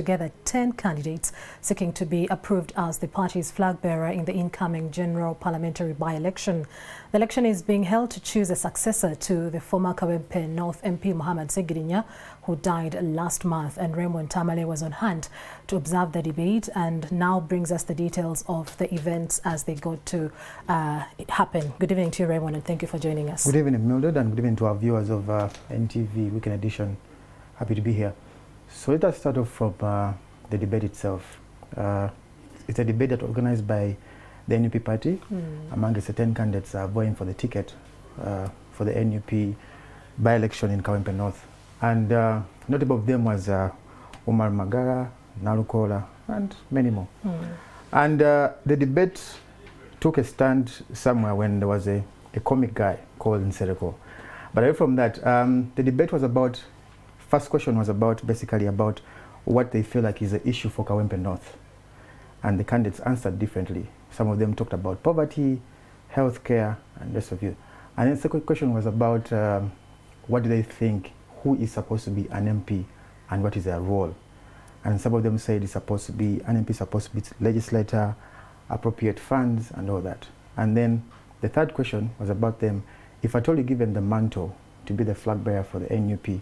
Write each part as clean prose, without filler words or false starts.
Together 10 candidates seeking to be approved as the party's flag bearer in the incoming general parliamentary by-election. The election is being held to choose a successor to the former Kawempe North MP Ssegirinya, who died last month, and Raymond Tamale was on hand to observe the debate and now brings us the details of the events as they go to happen. Good evening to you, Raymond, and thank you for joining us. Good evening, Mildred, and good evening to our viewers of NTV Weekend Edition. Happy to be here. So let us start off from the debate itself. It's a debate that organized by the NUP party. Among the 10 candidates vying for the ticket for the NUP by-election in Kawempe North. And notable of them was Omar Magara, Nalukola, and many more. And the debate took a stand somewhere when there was a comic guy called Nsireko. But away from that, the debate was about, first question was about basically about what they feel like is the issue for Kawempe North. And the candidates answered differently. Some of them talked about poverty, healthcare, and the rest of you. And then the second question was about what do they think, who is supposed to be an MP and what is their role. And some of them said it's supposed to be, an MP is supposed to be legislator, appropriate funds, and all that. And then the third question was about them, if at all you're given the mantle to be the flag bearer for the NUP,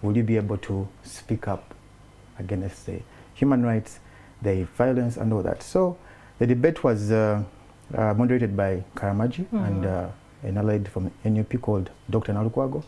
will you be able to speak up against the human rights, the violence, and all that? So the debate was moderated by Karamaji and an allied from NUP called Dr. Nalukwago.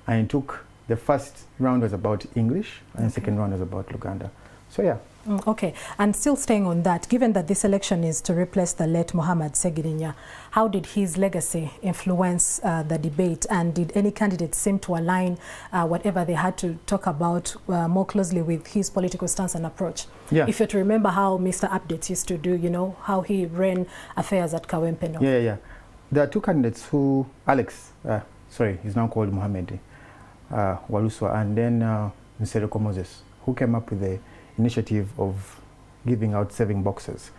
And it took, the first round was about English, and the second round was about Luganda. So yeah. Okay, and still staying on that, given that this election is to replace the late Ssegirinya, how did his legacy influence the debate, and did any candidate seem to align whatever they had to talk about more closely with his political stance and approach? Yeah. If you're to remember how Mr. Updates used to do, you know, how he ran affairs at Kawempe North. Yeah. There are two candidates who, Alex, sorry, he's now called Mohammed Waluswa, and then Nsireko Moses, who came up with the initiative of giving out saving boxes.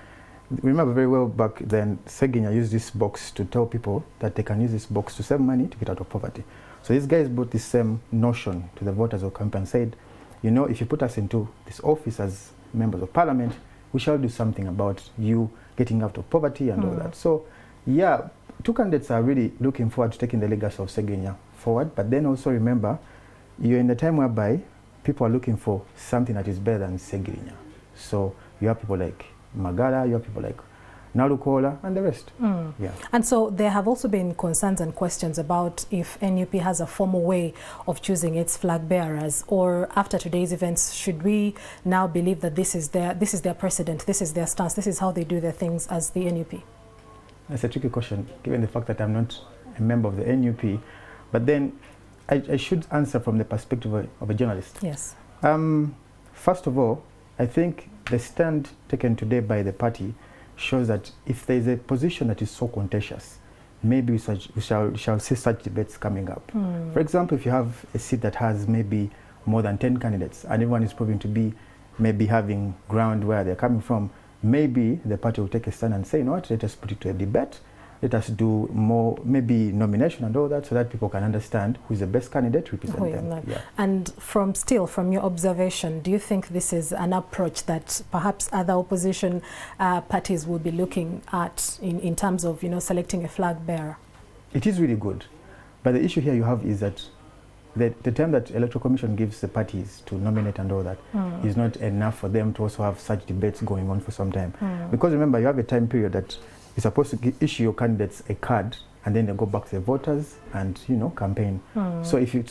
Remember very well back then, Ssegirinya used this box to tell people that they can use this box to save money to get out of poverty. So these guys brought this same notion to the voters of Kawempe and said, you know, if you put us into this office as members of parliament, we shall do something about you getting out of poverty and all that. So yeah, two candidates are really looking forward to taking the legacy of Ssegirinya forward, but then also remember, you're in the time whereby people are looking for something that is better than Ssegirinya. So you have people like Magara, you have people like Nalukola, and the rest. Yeah. And so there have also been concerns and questions about if NUP has a formal way of choosing its flag bearers, or after today's events, should we now believe that this is their precedent, this is their stance, this is how they do their things as the NUP? That's a tricky question, given the fact that I'm not a member of the NUP. But then I should answer from the perspective of a journalist. Yes. First of all, I think the stand taken today by the party shows that if there is a position that is so contentious, maybe we shall see such debates coming up. For example, if you have a seat that has maybe more than 10 candidates and everyone is proving to be maybe having ground where they're coming from, maybe the party will take a stand and say, you know what, let us put it to a debate. Let us do more, maybe nomination and all that, so that people can understand who is the best candidate to represent them. Yeah. And from your observation, do you think this is an approach that perhaps other opposition parties will be looking at in terms of, you know, selecting a flag bearer? It is really good. But the issue here you have is that the time that Electoral Commission gives the parties to nominate and all that is not enough for them to also have such debates going on for some time. Because remember, you have a time period that you're supposed to issue your candidates a card, and then they go back to the voters and, you know, campaign. So if you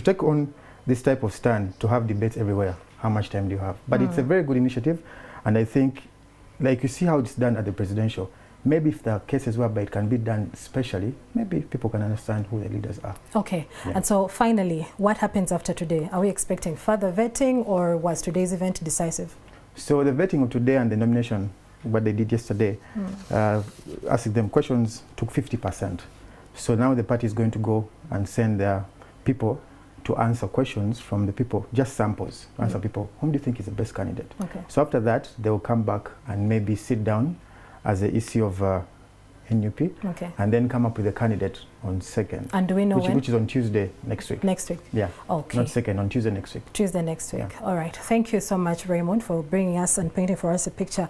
take on this type of stand to have debates everywhere, how much time do you have? But it's a very good initiative, and I think, like, you see how it's done at the presidential. Maybe if there are cases whereby it can be done specially, maybe people can understand who the leaders are. Okay. Yeah. And so finally, what happens after today? Are we expecting further vetting, or was today's event decisive? So the vetting of today and the nomination, what they did yesterday, asking them questions, took 50%. So now the party is going to go and send their people to answer questions from the people, just samples, answer people, whom do you think is the best candidate? Okay. So after that, they will come back and maybe sit down as the issue of NUP, Okay. and then come up with a candidate on 2nd. And do we know when? Which is on Tuesday next week. Next week? Yeah. Okay. Not 2nd, on Tuesday next week. Tuesday next week. Yeah. All right. Thank you so much, Raymond, for bringing us and painting for us a picture